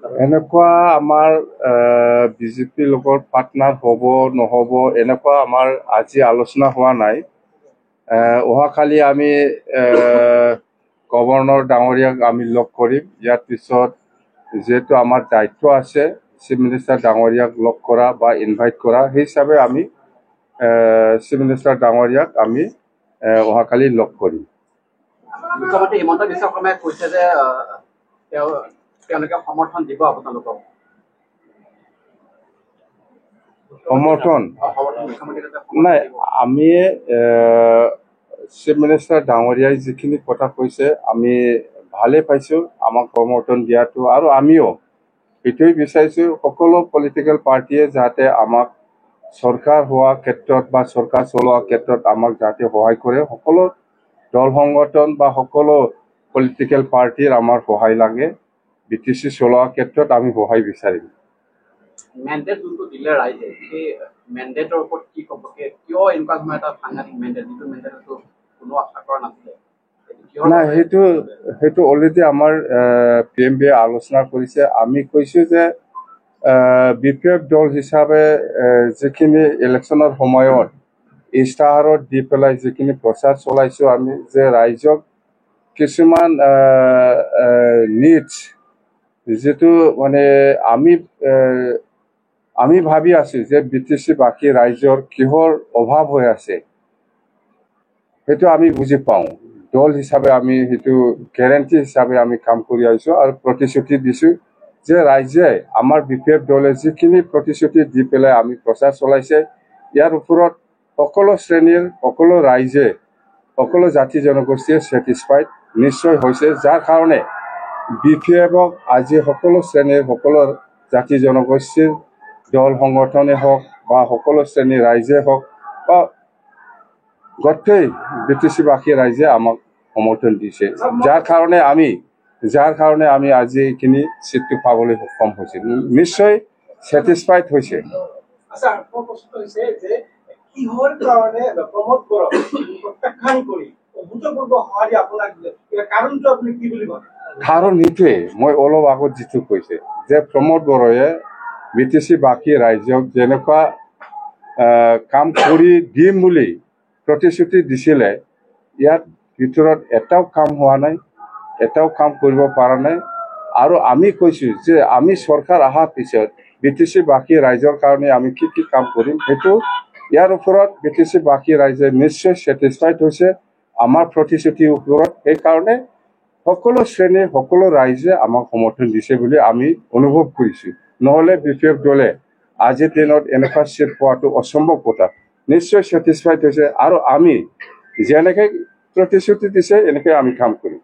এনেকুৱা আমাৰ বিজেপিৰ লগত পাৰ্টনাৰ হ'ব নহ'ব এনেকুৱা আমাৰ আজি আলোচনা হোৱা নাই। অহাকালি আমি গভৰ্ণৰ ডাঙৰীয়াক আমি লগ কৰিম। ইয়াৰ পিছত যিহেতু আমাৰ দায়িত্ব আছে চিফ মিনিষ্টাৰ ডাঙৰীয়াক লগ কৰা বা ইনভাইট কৰা, সেই হিচাপে আমি চিফ মিনিষ্টাৰ ডাঙৰীয়াক আমি অহাকালি লগ কৰিম। মুখ্যমন্ত্ৰী হিমন্ত বিশ্ব শৰ্মাই কৈছে যে তেওঁলোকে সমৰ্থন দিব আপোনালোকক। সমৰ্থন নাই, আমি চিফ মিনিষ্টাৰ ডাঙৰীয়াই যিখিনি কথা কৈছে আমি ভালে পাইছোঁ, আমাক সমৰ্থন দিয়াটো। আৰু আমিও এইটোৱে বিচাৰিছোঁ সকলো পলিটিকেল পাৰ্টিয়ে যাতে আমাক চৰকাৰ হোৱা ক্ষেত্ৰত বা চৰকাৰ চলোৱা ক্ষেত্ৰত আমাক যাতে সহায় কৰে। সকলো দল সংগঠন বা সকলো পলিটিকেল পাৰ্টিৰ আমাৰ সহায় লাগে। BTC চলোৱা ক্ষেত্ৰত আমি সহায় বিচাৰিম। মেণ্ডেট যোনটো দিলে ৰাইজে, সেই মেণ্ডেটৰ ওপৰত কি ক'ব? কিয় এনেকুৱা ধৰণৰ এটা সাংঘাতিক মেণ্ডেট, যিটো মেণ্ডেটটো কোনো আশা কৰা নাছিলে? নাই, সেইটো অলৰেডি আমাৰ PMB আলোচনা কৰিছে। আমি কৈছোঁ যে BPF দল হিচাপে যিখিনি ইলেকশ্যনৰ সময়ত ইস্তাহাৰত দি পেলাই যিখিনি প্ৰচাৰ চলাইছোঁ আমি, যে ৰাইজক কিছুমান নিডছ যিটো মানে আমি ভাবি আছোঁ যে BTC বাকী ৰাইজৰ কিহৰ অভাৱ হৈ আছে সেইটো আমি বুজি পাওঁ। দল হিচাপে আমি সেইটো গেৰেণ্টি হিচাপে আমি কাম কৰি আহিছোঁ আৰু প্ৰতিশ্ৰুতি দিছোঁ যে ৰাইজে আমাৰ BPF দলে যিখিনি প্ৰতিশ্ৰুতি দি পেলাই আমি প্ৰচাৰ চলাইছে, ইয়াৰ ওপৰত সকলো শ্ৰেণীৰ সকলো ৰাইজে সকলো জাতি জনগোষ্ঠীয়ে ছেটিছফাইড নিশ্চয় হৈছে। যাৰ কাৰণে BPFক আজি সকলো শ্ৰেণীৰ সকলো জাতি জনগোষ্ঠীৰ দল সংগঠনে হওক বা সকলো শ্ৰেণীৰ ৰাইজে হওক বা গোটেই BTC-বাসী ৰাইজে আমাক সমৰ্থন দিছে। যাৰ কাৰণে আমি আজি এইখিনি চিটটো পাবলৈ সক্ষম হৈছে, নিশ্চয় ছেটিছফাইড হৈছে। কাৰণ সেইটোৱে মই অলপ আগত যিটো কৈছে যে প্ৰমোদ বড়োৱে BTC-বাসী ৰাইজক যেনেকুৱা কাম কৰি দিম বুলি প্ৰতিশ্ৰুতি দিছিলে, ইয়াৰ ভিতৰত এটাও কাম হোৱা নাই, এটাও কাম কৰিব পৰা নাই। আৰু আমি কৈছোঁ যে আমি চৰকাৰ অহাৰ পিছত BTC-বাসী ৰাইজৰ কাৰণে আমি কি কি কাম কৰিম, সেইটো ইয়াৰ ওপৰত BTC-বাসী ৰাইজে নিশ্চয় ছেটিছফাইড হৈছে আমাৰ প্ৰতিশ্ৰুতিৰ ওপৰত। সেইকাৰণে সকলো শ্ৰেণীৰ সকলো ৰাইজে আমাক সমৰ্থন দিছে বুলি আমি অনুভৱ কৰিছোঁ। নহ'লে BPF দলে আজিৰ দিনত এনেকুৱা চিট পোৱাটো অসম্ভৱ কথা। নিশ্চয় ছেটিছফাইড হৈছে আৰু আমি যেনেকৈ প্ৰতিশ্ৰুতি দিছে এনেকৈ আমি কাম কৰিম।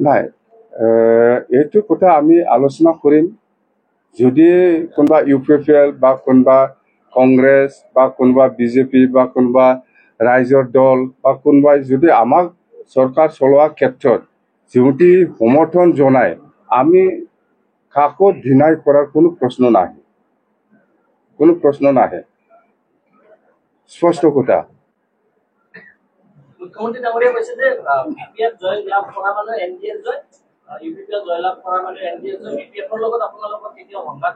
নাই, এইটো কথা আমি আলোচনা কৰিম। যদি কোনোবা UPPL বা কোনোবা কংগ্ৰেছ বা কোনোবা BJP বা কোনোবা ৰাইজৰ দল বা কোনোবাই যদি আমাক চৰকাৰ চলোৱা ক্ষেত্ৰত যদি সমৰ্থন জনায়, আমি কাকো ডিনাই কৰাৰ কোনো প্ৰশ্ন নাহে, স্পষ্ট কথা। মুখ্যমন্ত্ৰী ডাঙৰীয়াই কৈছে যে BPF জয় লাভ কৰা মানে NDA জয়, UPPL জয় লাভ কৰা মানে NDA জয়। BPFৰ লগত আপোনালোকৰ কেতিয়াও সংঘাত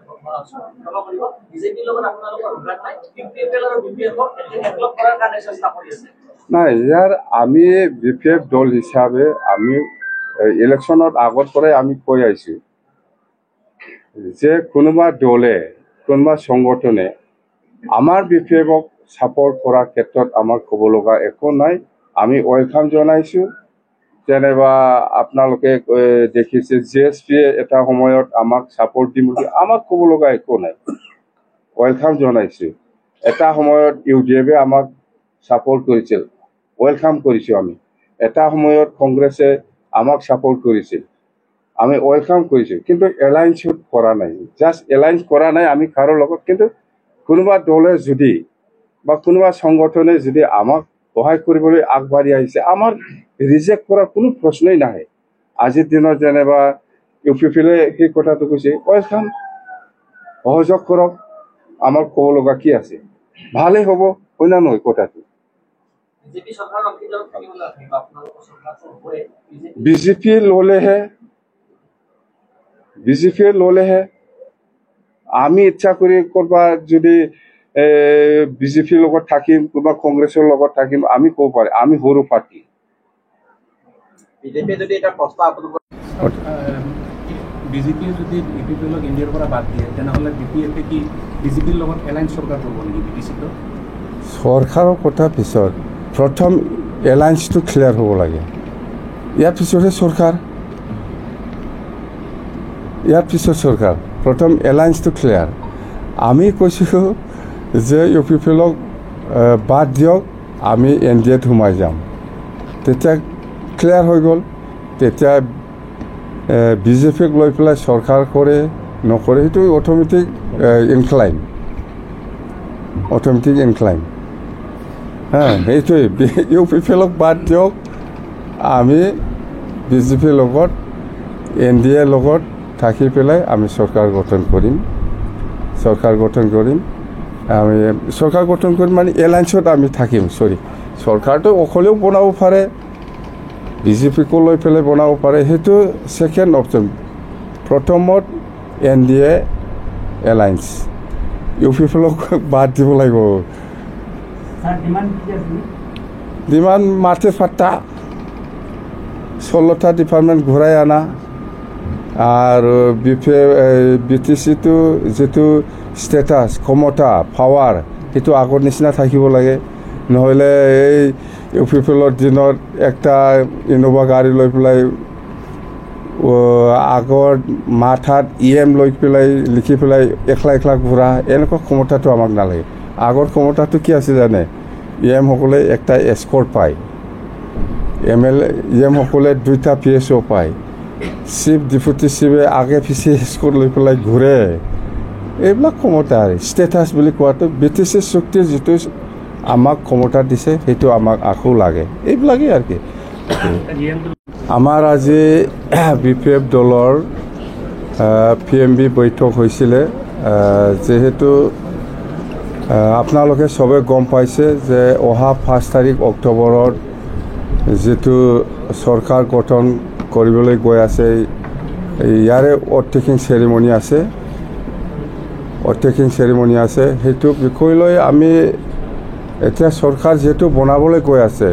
কৰিব, BJPৰ লগত আপোনালোকৰ সংঘাত নাই, UPPL আৰু BPFক একলগ কৰাৰ কাৰণে চেষ্টা কৰি আছে। নাই, ইয়াৰ আমি BPF দল হিচাপে আমি ইলেকশ্যনত আগৰ পৰাই আমি কৈ আহিছোঁ যে কোনোবা দলে কোনোবা সংগঠনে আমাৰ BPFক ছাপৰ্ট কৰাৰ ক্ষেত্ৰত আমাৰ ক'ব লগা একো নাই। আমি ৱেলকাম জনাইছোঁ। যেনিবা আপোনালোকে দেখিছে JSPয়ে এটা সময়ত আমাক ছাপৰ্ট দিম বুলি, আমাক ক'ব লগা একো নাই, ৱেলকাম জনাইছোঁ। এটা সময়ত UDFে আমাক ছাপৰ্ট কৰিছিল, ৱেলকাম কৰিছোঁ আমি। এটা সময়ত কংগ্ৰেছে আমাক ছাপৰ্ট কৰিছিল, আমি ৱেলকাম কৰিছোঁ। কিন্তু এলায়েন্সত কৰা নাই, জাষ্ট এলায়েন্স কৰা নাই আমি কাৰো লগত। কিন্তু কোনোবা দলে যদি বা কোনোবা সংগঠনে যদি আমাক সহায় কৰিবলৈ আগবাঢ়ি আহিছে, আমাৰ ৰিজেক্ট কৰাৰ কোনো প্ৰশ্নই নাহে। আজিৰ দিনত যেনিবা UPPলে সেই কথাটো কৈছে, ৱেলকাম, সহযোগ কৰক আমাৰ ক'ব লগা কি আছে ভালেই হ'ব হয় না নহয় কথাটো বিজেপি চৰকাৰৰ অংশীদাৰত থাকিব নাথাকিব আপোনালোকৰ চৰকাৰটো হ'বই বিজেপি ল'লেহে আমি ইচ্ছা কৰি কৰবাত যদি বিজেপিৰ লগত থাকিম বা কংগ্ৰেছৰ লগত থাকিম আমি ক'ব পাৰি আমি সৰু পাৰ্টি বিজেপিয়ে যদি এটা প্ৰস্তাৱ বিজেপিয়ে যদি ইউপিপিএলক ইণ্ডিয়াৰ পৰা বাদ দিয়ে তেনেহ'লে বিপিএফে কি বিজেপিৰ লগত এলায়েন্স চৰকাৰ কৰিব নেকি বিটিচিত চৰকাৰৰ কথা পিছত প্ৰথম এলায়েন্সটো ক্লিয়াৰ হ'ব লাগে ইয়াৰ পিছতহে চৰকাৰ প্ৰথম এলায়েন্সটো ক্লিয়াৰ আমি কৈছোঁ যে ইউপিপিএলক বাদ দিয়ক আমি NDAত সোমাই যাম তেতিয়া ক্লিয়াৰ হৈ গ'ল তেতিয়া বিজেপিক লৈ পেলাই চৰকাৰ কৰে নকৰে সেইটো অট'মেটিক ইনক্লাইন সেইটোৱে ইউপিপিএলক বাদ দিয়ক আমি বিজেপিৰ লগত NDAৰ লগত থাকি পেলাই আমি চৰকাৰ গঠন কৰিম আমি চৰকাৰ গঠন কৰিম মানে এলায়েন্সত আমি থাকিম চৰকাৰটো অকলেও বনাব পাৰে বিজেপিকো লৈ পেলাই বনাব পাৰে সেইটো ছেকেণ্ড অপশ্যন প্ৰথমত NDA এলায়েন্স ইউপিপিএলক বাদ দিব লাগিব ডিমাণ্ড মাথে ফাটা 16টা ডিপাৰ্টমেণ্ট ঘূৰাই আনা আৰু BTCটো যিটো ষ্টেটাছ ক্ষমতা পাৱাৰ সেইটো আগৰ নিচিনা থাকিব লাগে নহ'লে এই ইউপিপিএলৰ দিনত একটা ইনোভা গাড়ী লৈ পেলাই আগৰ মাথাত EM লৈ পেলাই লিখি পেলাই একলা ঘূৰা এনেকুৱা ক্ষমতাটো আমাক নালাগে আগৰ ক্ষমতাটো কি আছে জানে EM সকলে একটা এস্কৰ্ট পায় EM সকলে 2টা PSO পায় চিফ ডেপুটি চিফে আগে পিছে এস্কৰ্ট লৈ পেলাই ঘূৰে এইবিলাক ক্ষমতা ষ্টেটাছ বুলি কোৱাটো BTC চুক্তিৰ যিটো আমাক ক্ষমতা দিছে সেইটো আমাক আকৌ লাগে এইবিলাকেই আৰু কি আমাৰ আজি BPF দলৰ PMB বৈঠক হৈছিলে যেহেতু আপোনালোকে সবে গম পাইছে যে অহা 5 তাৰিখ অক্টোবৰত যেটো চৰকাৰ গঠন কৰিবলৈ গৈ আছে ইয়াৰে অথ-টেকিং চেৰিমনি আছে সেইটো বিষয় লৈ আমি এতিয়া চৰকাৰ যেটো বনাবলৈ গৈ আছে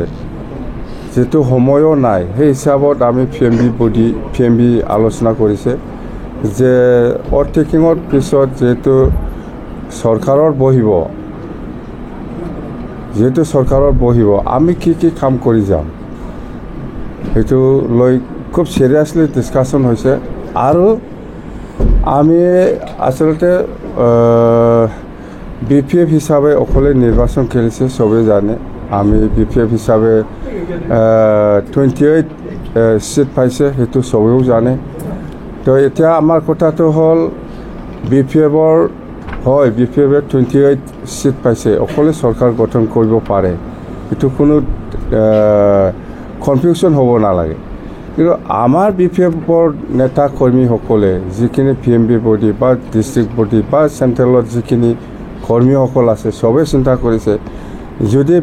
যেটো সময়ও নাই সেই হিচাপত আমি PMB আলোচনা কৰিছে যে অথ-টেকিঙৰ পিছত যেটো চৰকাৰৰ বহিব আমি কি কাম কৰি যাম সেইটো লৈ খুব সিৰিয়াসলি ডিসকাশন হৈছে আৰু আমি আসলতে BPF হিসাবে অকলে নির্বাচন খেলিছে সবে জানে আমি BPF হিসাবে 28 সিট পাইছে সেইটো সবেও জানে তো এতিয়া আমাৰ কথাটো হল BPFৰ হয় BPF 28 সিট পাইছে অকলে সৰকাৰ গঠন কৰিব পাৰে এটো কোনো কনফিউশন হ'ব নালাগে কিন্তু আমাৰ BPFৰ নেতা কৰ্মী সকলে যিখিনি PMB বডি বা ডিস্ট্ৰিক্ট বডি বা সেন্ট্ৰেলত যিখিনি কৰ্মী সকল আছে সবে চিন্তা কৰিছে যদি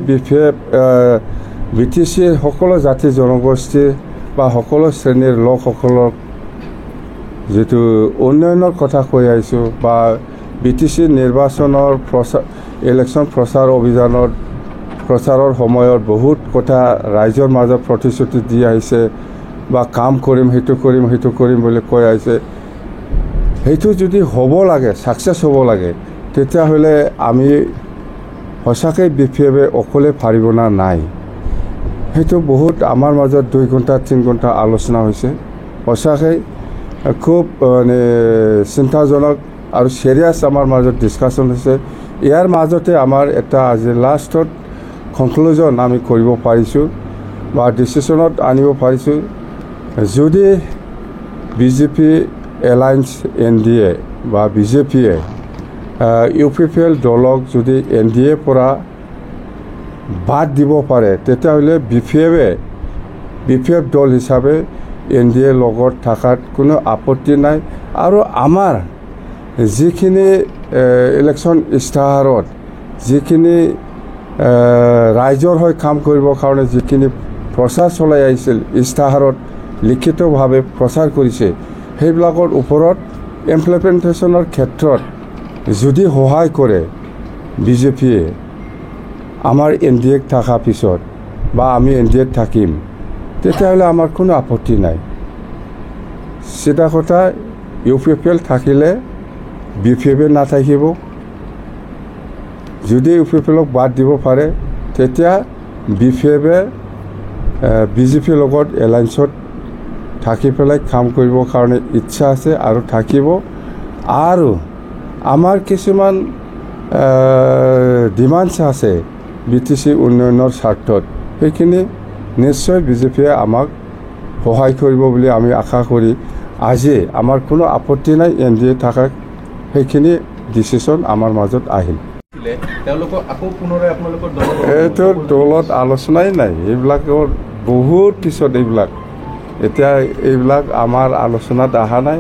BTC সকলো জাতি জনগোষ্ঠী বা সকলো শ্ৰেণীৰ লোকসকলক যেটো উন্নয়নৰ কথা কৈ আইছো বা BTC নিৰ্বাচনৰ ইলেকশন প্ৰচাৰৰ সময়ত বহুত কথা ৰাইজৰ মাজত প্ৰতিশ্ৰুতি দি আহিছে বা কাম কৰিম হেতু কৰিম বুলি কৈ আহিছে হেতু যদি হ'ব লাগে সাকসেস হ'ব লাগে তেতিয়া হলে আমি হসাকে BPF অকলে পাৰিব না নাই হেতু বহুত আমাৰ মাজত 2 ঘণ্টা 3 ঘণ্টা আলোচনা হৈছে হসাকে খুব মানে চিন্তাজনক আৰু সিৰিয়াস আমাৰ মাজত ডিসকাশন হৈছে ইয়াৰ মাজতে আমাৰ এটা আজি লাষ্টত কনক্লুজন আমি কৰিব পাৰিছো বা ডিসিশনত আনিব পাৰিছো যদি BJP এলায়েন্স NDA বা BJP UPPL দলক যদি NDA পৰা বাদ দিব পাৰে তেতিয়া হলে BPF দল হিচাপে NDA লগত থাকাত কোনো আপত্তি নাই আৰু আমাৰ যিখিনি ইলেকশ্যন ইস্তাহাৰত যিখিনি ৰাইজৰ হৈ কাম কৰিবৰ কাৰণে যিখিনি প্ৰচাৰ চলাই আহিছিল ইস্তাহাৰত লিখিতভাৱে প্ৰচাৰ কৰিছে সেইবিলাকৰ ওপৰত ইমপ্লিমেণ্টেশ্যনৰ ক্ষেত্ৰত যদি সহায় কৰে বিজেপিয়ে আমাৰ NDAত থকা পিছত বা আমি NDAত থাকিম তেতিয়াহ'লে আমাৰ কোনো আপত্তি নাই চিধা কথা UPPL থাকিলে BPF নাথাকিব যদি UPPLক বাদ দিব পাৰে তেতিয়া BPF বিজেপিৰ লগত এলায়েন্সত থাকি পেলাই কাম কৰিবৰ কাৰণে ইচ্ছা আছে আৰু থাকিব আৰু আমাৰ কিছুমান ডিমাণ্ডছ আছে BTC উন্নয়নৰ স্বাৰ্থত সেইখিনি নিশ্চয় বিজেপিয়ে আমাক সহায় কৰিব বুলি আমি আশা কৰি আজি আমাৰ কোনো আপত্তি নাই NDA থাকা সেইখিনি ডিচিশ্যন আমাৰ মাজত আহিল এইটো দলত আলোচনাই নাই এইবিলাকৰ বহুত পিছত এতিয়া এইবিলাক আমাৰ আলোচনাত অহা নাই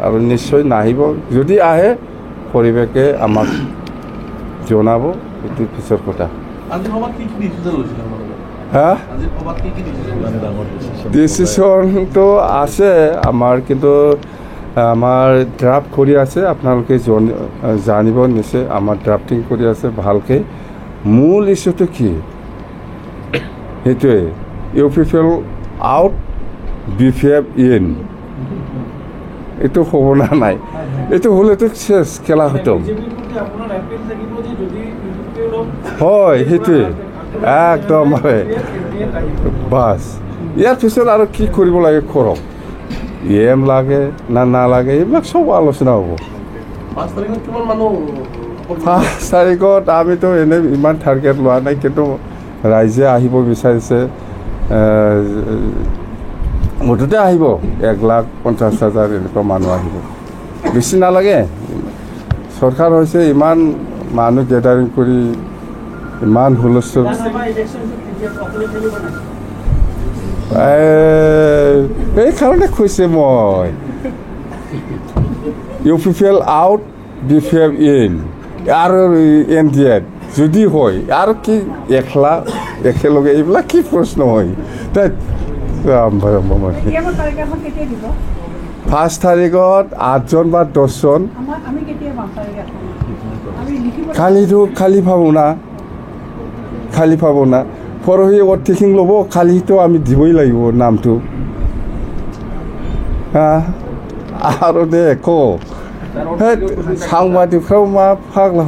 আৰু নিশ্চয় নাহিব যদি আহে পৰিৱেশে আমাক জনাব এইটো পিছৰ কথা ডিচিশ্যনটো আছে আমাৰ কিন্তু আমাৰ ড্ৰাফ্ট কৰি আছে আপোনালোকে জানিব নিশ্চয় আমাৰ ড্ৰাফটিং কৰি আছে ভালকৈ মূল ইছ্যুটো কি সেইটোৱে UPPL আউট BPF in এইটো হ'ব না নাই এইটো হ'লেতো শেষ খেলা খতম হয় সেইটোৱে একদম বাছ ইয়াৰ পিছত আৰু কি কৰিব লাগে কৰক লাগে না নালাগে এইবিলাক চব আলোচনা হ'ব 5 তাৰিখত আমিতো এনেই ইমান টাৰ্গেট লোৱা নাই কিন্তু ৰাইজে আহিব বিচাৰিছে মুঠতে আহিব 1,50,000 এনেকুৱা মানুহ আহিব বেছি নালাগে চৰকাৰ হৈছে ইমান মানুহ গেডাৰিং কৰি ইমান হুলস্থুল এইকাৰণে কৈছে মই UPPL আউট BPF in আৰু NDAত যদি হয় আৰু কি একেলগে এইবিলাক কি প্ৰশ্ন হয় 5 তাৰিখত 8জন বা 10জন খালি পাব না পৰহি অৰ্থিং ল'ব খালিতো আমি দিবই লাগিব নামটো আৰু দে সাংবাদিকफ्ৰাও मा फाग्ला